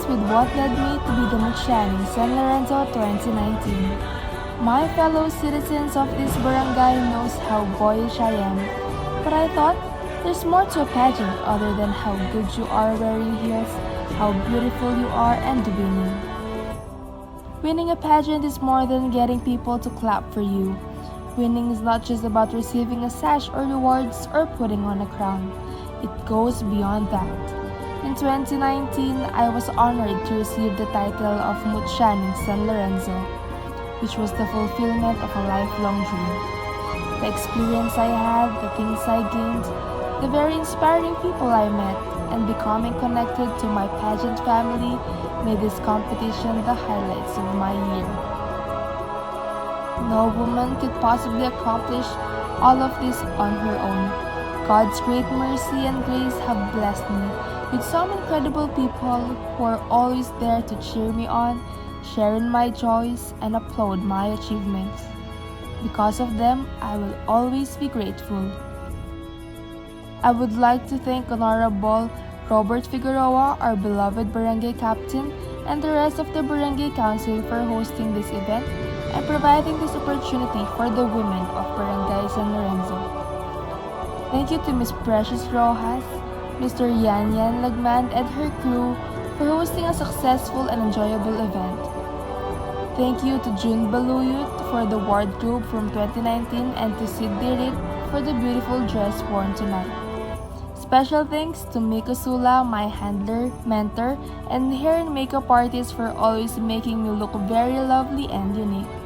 with what led me to be the Muchaning San Lorenzo 2019. My fellow citizens of this barangay knows how boyish I am, but I thought there's more to a pageant other than how good you are wearing heels, how beautiful you are, and winning. Winning a pageant is more than getting people to clap for you. Winning is not just about receiving a sash or rewards or putting on a crown. It goes beyond that. In 2019, I was honored to receive the title of Muchaning San Lorenzo, which was the fulfillment of a lifelong dream. The experience I had, the things I gained, the very inspiring people I met, and becoming connected to my pageant family made this competition the highlights of my year. No woman could possibly accomplish all of this on her own. God's great mercy and grace have blessed me with some incredible people who are always there to cheer me on, share in my joys, and applaud my achievements. Because of them, I will always be grateful. I would like to thank Honorable Robert Figueroa, our beloved barangay captain, and the rest of the barangay council for hosting this event and providing this opportunity for the women of Barangay San Lorenzo. Thank you to Ms. Precious Rojas, Mr. Yan Yan Lagman and her crew for hosting a successful and enjoyable event. Thank you to June Baluyut for the wardrobe from 2019 and to Sid Dirit for the beautiful dress worn tonight. Special thanks to Miko Sula, my handler, mentor, and hair and makeup artist for always making me look very lovely and unique.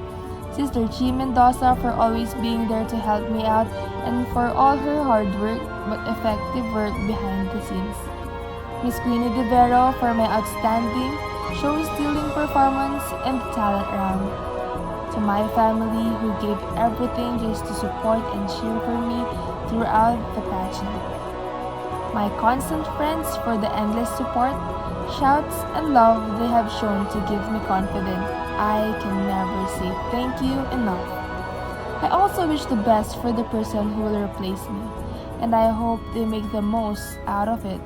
Sister Chi Mendoza for always being there to help me out and for all her hard work but effective work behind the scenes. Miss Queenie De Vero for my outstanding show-stealing performance and the talent round. To my family who gave everything just to support and cheer for me throughout the pageant. My constant friends for the endless support, shouts, and love they have shown to give me confidence. I can never say thank you enough. I also wish the best for the person who will replace me, and I hope they make the most out of it.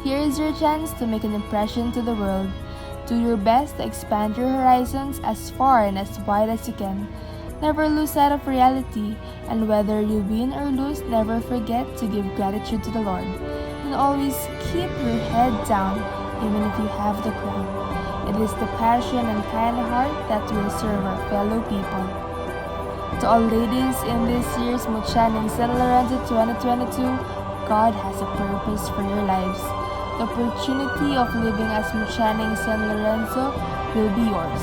Here is your chance to make an impression to the world. Do your best to expand your horizons as far and as wide as you can. Never lose sight of reality, and whether you win or lose, never forget to give gratitude to the Lord. And always keep your head down, even if you have the crown. It is the passion and kind heart that will serve our fellow people. To all ladies in this year's Muchaning San Lorenzo 2022, God has a purpose for your lives. The opportunity of living as Muchaning San Lorenzo will be yours.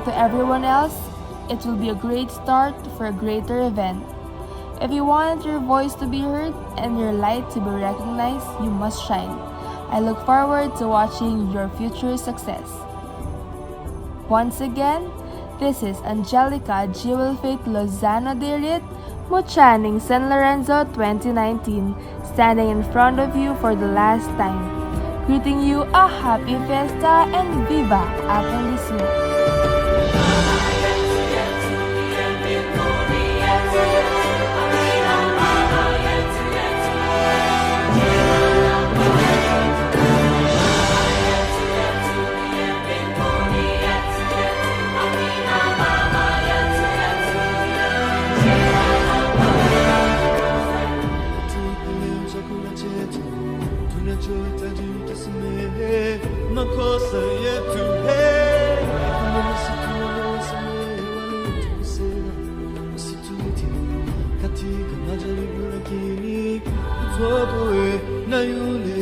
To everyone else, it will be a great start for a greater event. If you want your voice to be heard and your light to be recognized, you must shine. I look forward to watching your future success. Once again, this is Angelica Jewel Faith Lozano Dirit, Muchaning San Lorenzo 2019, standing in front of you for the last time. Greeting you a happy fiesta and viva Apelisu! na yule